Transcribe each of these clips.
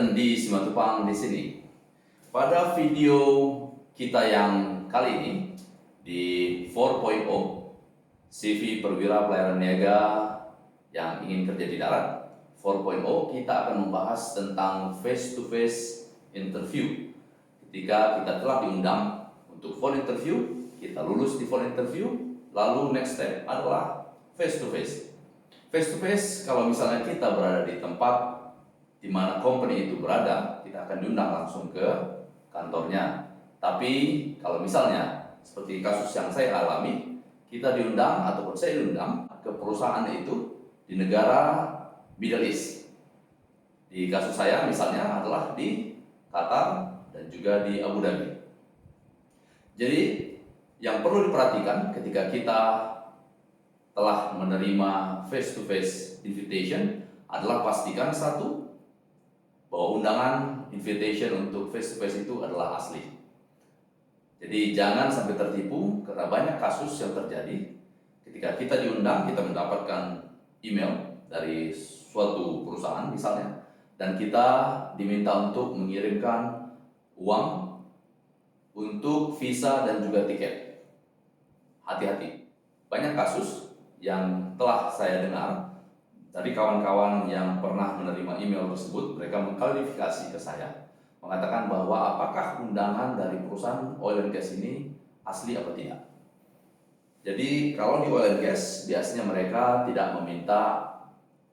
Tendi Simatupang di sini. Pada video kita yang kali ini di 4.0 CV Perwira Pelayaran Niaga yang ingin kerja di darat 4.0, kita akan membahas tentang face-to-face interview. Ketika kita telah diundang untuk phone interview, kita lulus di phone interview, lalu next step adalah face-to-face. Face-to-face, kalau misalnya kita berada di tempat di mana company itu berada, kita akan diundang langsung ke kantornya. Tapi kalau misalnya seperti kasus yang saya alami, kita diundang ataupun saya diundang ke perusahaan itu di negara Middle East. Di kasus saya misalnya adalah di Qatar dan juga di Abu Dhabi. Jadi yang perlu diperhatikan ketika kita telah menerima face-to-face invitation adalah pastikan satu, bahwa undangan invitation untuk face-to-face itu adalah asli. Jadi jangan sampai tertipu karena banyak kasus yang terjadi ketika kita diundang, kita mendapatkan email dari suatu perusahaan misalnya, dan kita diminta untuk mengirimkan uang untuk visa dan juga tiket. Hati-hati, banyak kasus yang telah saya dengar dari kawan-kawan yang pernah menerima email tersebut. Mereka mengklarifikasi ke saya, mengatakan bahwa apakah undangan dari perusahaan oil and gas ini asli atau tidak. Jadi kalau di oil and gas biasanya mereka tidak meminta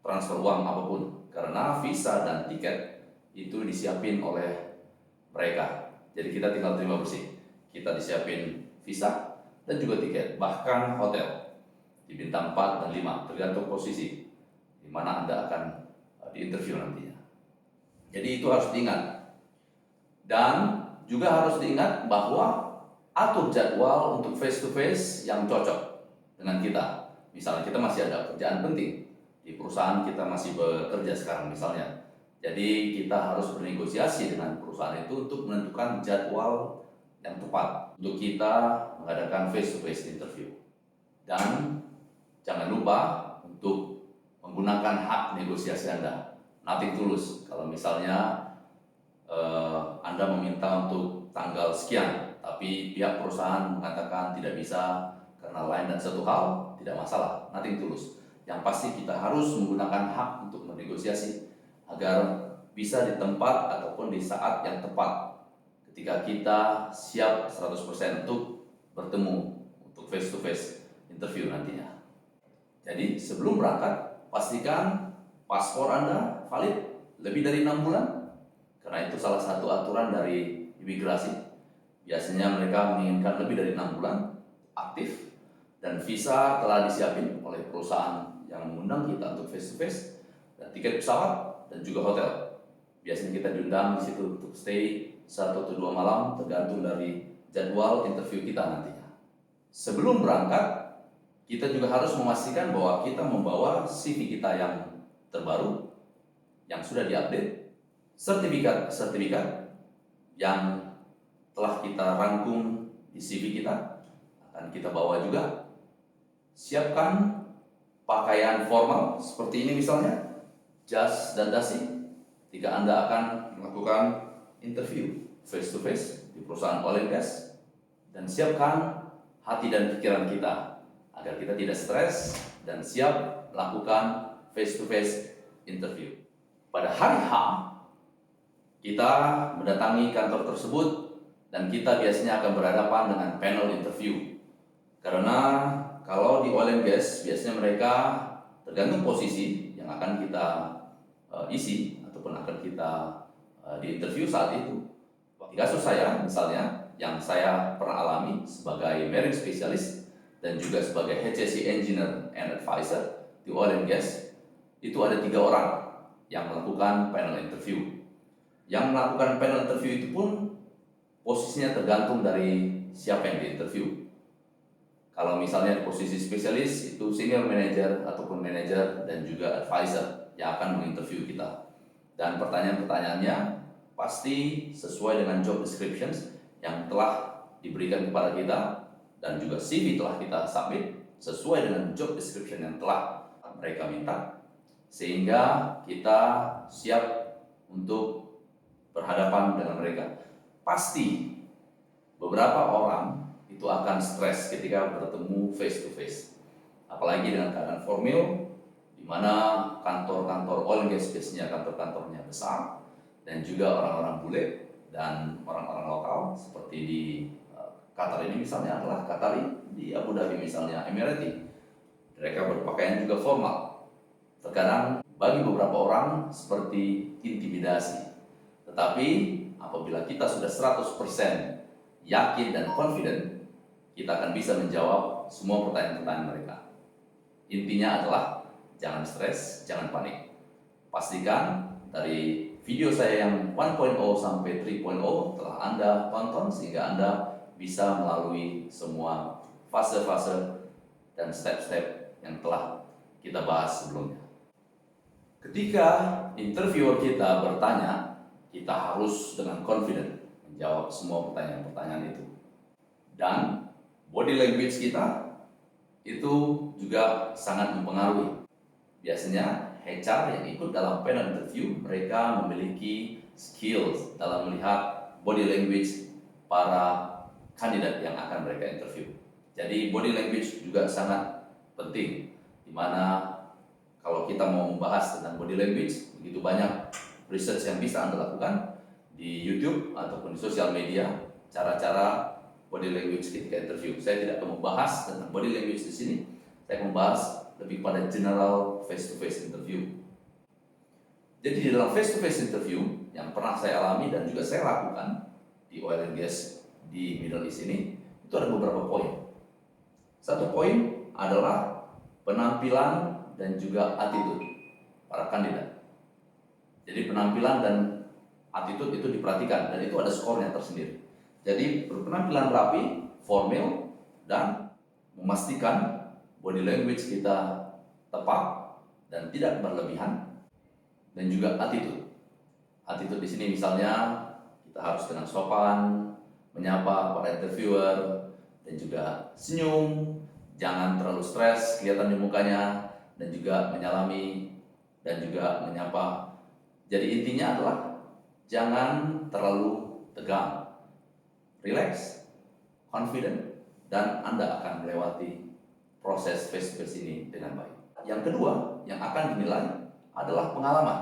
transfer uang apapun, karena visa dan tiket itu disiapin oleh mereka. Jadi kita tinggal terima bersih. Kita disiapin visa dan juga tiket, bahkan hotel di bintang 4 dan 5 tergantung posisi di mana Anda akan diinterview nantinya. Jadi itu harus diingat. Dan juga harus diingat bahwa atur jadwal untuk face to face yang cocok dengan kita. Misalnya kita masih ada kerjaan penting di perusahaan kita masih bekerja sekarang misalnya. Jadi kita harus bernegosiasi dengan perusahaan itu untuk menentukan jadwal yang tepat untuk kita mengadakan face to face interview. Dan jangan lupa untuk menggunakan hak negosiasi Anda, nothing tulus. Kalau misalnya Anda meminta untuk tanggal sekian, tapi pihak perusahaan mengatakan tidak bisa karena lain dan satu hal, tidak masalah, nothing tulus. Yang pasti kita harus menggunakan hak untuk menegosiasi agar bisa di tempat ataupun di saat yang tepat ketika kita siap 100% untuk bertemu untuk face to face interview nantinya. Jadi sebelum berangkat, pastikan paspor Anda valid lebih dari 6 bulan, karena itu salah satu aturan dari imigrasi. Biasanya mereka menginginkan lebih dari 6 bulan aktif, dan visa telah disiapin oleh perusahaan yang mengundang kita untuk face to face, dan tiket pesawat dan juga hotel. Biasanya kita diundang di situ untuk stay 1 atau 2 malam tergantung dari jadwal interview kita nantinya. Sebelum berangkat, kita juga harus memastikan bahwa kita membawa CV kita yang terbaru, yang sudah diupdate, sertifikat yang telah kita rangkum di CV kita akan kita bawa juga. Siapkan pakaian formal seperti ini misalnya, jas dan dasi, ketika Anda akan melakukan interview face to face di perusahaan oil and gas. Dan siapkan hati dan pikiran kita agar kita tidak stres dan siap melakukan face-to-face interview. Pada hari H, kita mendatangi kantor tersebut dan kita biasanya akan berhadapan dengan panel interview. Karena kalau di oil and gas, biasanya mereka tergantung posisi yang akan kita isi ataupun akan kita diinterview saat itu. Di kasus saya misalnya, yang saya pernah alami sebagai marine specialist dan juga sebagai HSE Engineer and Advisor di oil and gas, itu ada 3 orang yang melakukan panel interview. Yang melakukan panel interview itu pun posisinya tergantung dari siapa yang diinterview. Kalau misalnya posisi spesialis itu senior manager ataupun manager dan juga advisor yang akan menginterview kita. Dan pertanyaan-pertanyaannya pasti sesuai dengan job descriptions yang telah diberikan kepada kita, dan juga CV telah kita submit sesuai dengan job description yang telah mereka minta, sehingga kita siap untuk mereka. Pasti beberapa orang itu akan stres ketika bertemu face to face. Apalagi dengan keadaan formal, di mana kantor-kantor oil and gas base-nya, kantor-kantornya besar, dan juga orang-orang bule dan orang-orang lokal seperti di Qatar ini misalnya adalah Qatari, di Abu Dhabi misalnya Emirati. Mereka berpakaian juga formal. Terkadang bagi beberapa orang seperti intimidasi. Tetapi apabila kita sudah 100% yakin dan confident, kita akan bisa menjawab semua pertanyaan-pertanyaan mereka. Intinya adalah jangan stres, jangan panik. Pastikan dari video saya yang 1.0 sampai 3.0 telah Anda tonton sehingga Anda bisa melalui semua fase-fase dan step-step yang telah kita bahas sebelumnya. Ketika interviewer kita bertanya, kita harus dengan confident menjawab semua pertanyaan-pertanyaan itu. Dan body language kita itu juga sangat mempengaruhi. Biasanya HR yang ikut dalam panel interview, mereka memiliki skills dalam melihat body language para kandidat yang akan mereka interview. Jadi body language juga sangat penting, di mana kalau kita mau membahas tentang body language, begitu banyak research yang bisa Anda lakukan di YouTube ataupun di sosial media, cara-cara body language ketika interview. Saya tidak akan membahas tentang body language di sini. Saya akan membahas lebih pada general face-to-face interview. Jadi di dalam face-to-face interview yang pernah saya alami dan juga saya lakukan di oil and gas di Middle East ini, itu ada beberapa poin. Satu poin adalah penampilan dan juga attitude para kandidat. Jadi penampilan dan attitude itu diperhatikan dan itu ada skornya tersendiri. Jadi berpenampilan rapi, formal, dan memastikan body language kita tepat dan tidak berlebihan, dan juga attitude. Attitude di sini misalnya kita harus dengan sopan menyapa para interviewer dan juga senyum, jangan terlalu stres kelihatan di mukanya, dan juga menyalami dan juga menyapa. Jadi intinya adalah jangan terlalu tegang, relax, confident, dan Anda akan melewati proses face-to-face ini dengan baik. Yang kedua yang akan dinilai adalah pengalaman.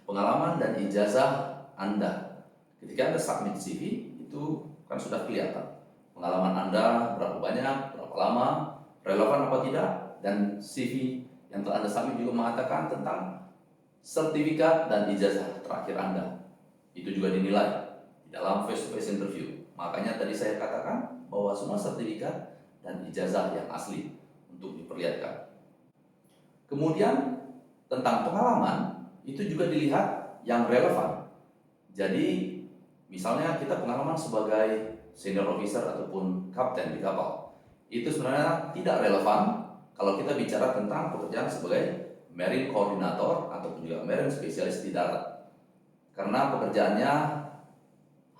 Pengalaman dan ijazah Anda. Ketika Anda submit CV, itu kan sudah kelihatan. Pengalaman Anda berapa banyak, berapa lama, relevan apa tidak, dan CV yang telah Anda submit juga mengatakan tentang sertifikat dan ijazah terakhir Anda. Itu juga dinilai di dalam face-to-face interview. Makanya tadi saya katakan bahwa semua sertifikat dan ijazah yang asli untuk diperlihatkan. Kemudian tentang pengalaman itu juga dilihat yang relevan. Jadi misalnya kita pengalaman sebagai senior officer ataupun kapten di kapal, itu sebenarnya tidak relevan kalau kita bicara tentang pekerjaan sebagai marine coordinator ataupun juga marine spesialis di darat. Karena pekerjaannya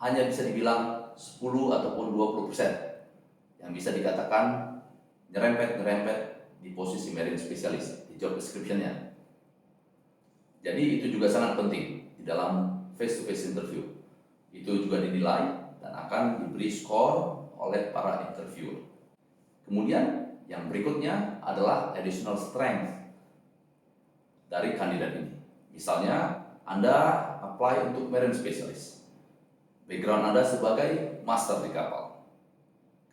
hanya bisa dibilang 10 ataupun 20% yang bisa dikatakan nyerempet di posisi marine spesialis di job description-nya. Jadi itu juga sangat penting di dalam face-to-face interview. Itu juga dinilai dan akan diberi skor oleh para interviewer. Kemudian yang berikutnya adalah additional strength dari kandidat ini. Misalnya Anda apply untuk marine specialist. Background Anda sebagai master di kapal.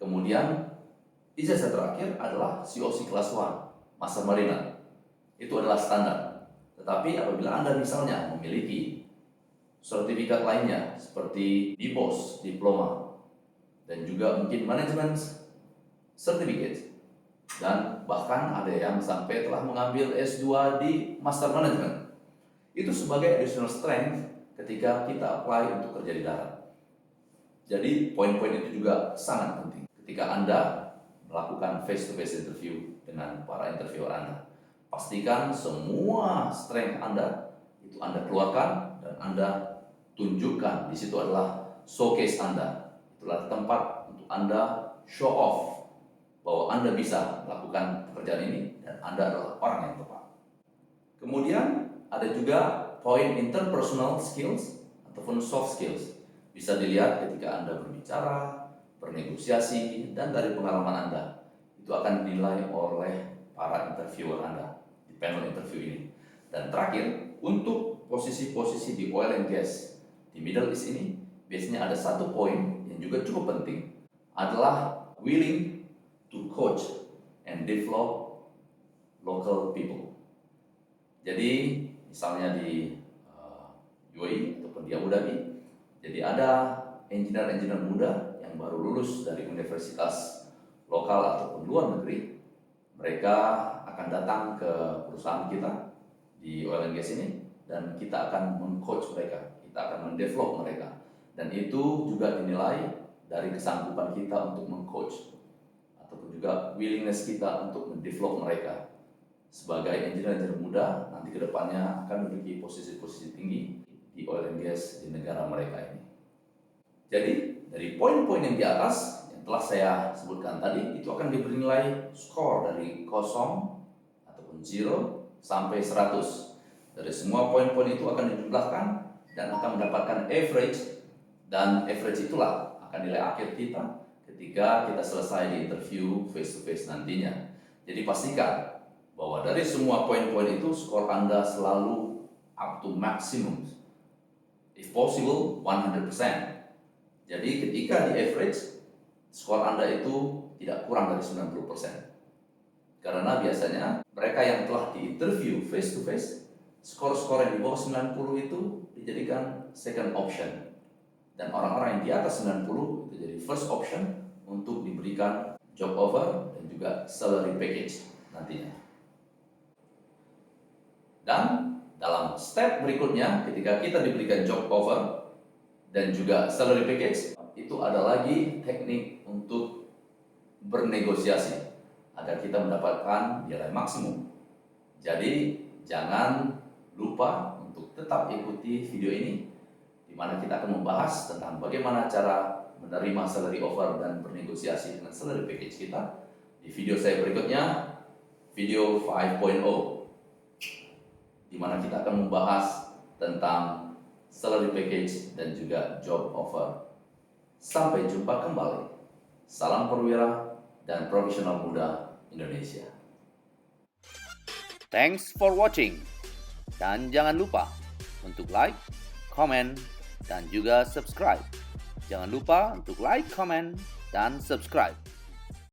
Kemudian ijazah terakhir adalah COC Class 1, Master Mariner. Itu adalah standar. Tetapi apabila Anda misalnya memiliki sertifikat lainnya seperti DPOS, diploma, dan juga mungkin management certificate, dan bahkan ada yang sampai telah mengambil S2 di Master Management. Itu sebagai additional strength ketika kita apply untuk kerja di darat. Jadi poin-poin itu juga sangat penting ketika Anda melakukan face-to-face interview dengan para interviewer Anda. Pastikan semua strength Anda itu Anda keluarkan dan Anda tunjukkan. Di situ adalah showcase Anda. Itulah tempat untuk Anda show off bahwa Anda bisa melakukan pekerjaan ini dan Anda adalah orang yang tepat. Kemudian ada juga poin interpersonal skills ataupun soft skills. Bisa dilihat ketika Anda berbicara, bernegosiasi, dan dari pengalaman Anda. Itu akan dinilai oleh para interviewer Anda di panel interview ini. Dan terakhir, untuk posisi-posisi di oil and gas di Middle East ini, biasanya ada satu poin yang juga cukup penting, adalah willing to coach and develop local people. Jadi, misalnya di UAE ataupun di Abu Dhabi, jadi ada engineer-engineer muda yang baru lulus dari universitas lokal ataupun luar negeri. Mereka akan datang ke perusahaan kita di oil and gas ini, dan kita akan meng-coach mereka, kita akan mendevelop mereka. Dan itu juga dinilai dari kesanggupan kita untuk meng-coach, ataupun juga willingness kita untuk mendevelop mereka. Sebagai engineer muda, nanti kedepannya akan memiliki posisi-posisi tinggi di oil and gas di negara mereka ini. Jadi, dari poin-poin yang di atas yang telah saya sebutkan tadi, itu akan diberi nilai skor dari 0 ataupun 0 sampai 100. Dari semua poin-poin itu akan dijumlahkan dan akan mendapatkan average, dan average itulah akan nilai akhir kita ketika kita selesai di interview face-to-face nantinya. Jadi pastikan bahwa dari semua poin-poin itu skor Anda selalu up to maximum, if possible 100%. Jadi ketika di average, skor Anda itu tidak kurang dari 90%. Karena biasanya mereka yang telah di-interview face-to-face, skor-skor yang di bawah 90 itu dijadikan second option. Dan orang-orang yang di atas 90 itu jadi first option untuk diberikan job offer dan juga salary package nantinya. Dan dalam step berikutnya, ketika kita diberikan job offer dan juga salary package, itu ada lagi teknik untuk bernegosiasi agar kita mendapatkan nilai maksimum. Jadi jangan lupa untuk tetap ikuti video ini, di mana kita akan membahas tentang bagaimana cara menerima salary offer dan bernegosiasi dengan salary package kita di video saya berikutnya, video 5.0, di mana kita akan membahas tentang salary package dan juga job offer. Sampai jumpa kembali. Salam perwira dan profesional muda Indonesia. Thanks for watching. Dan jangan lupa untuk like, comment, dan juga subscribe. Jangan lupa untuk like, comment, dan subscribe.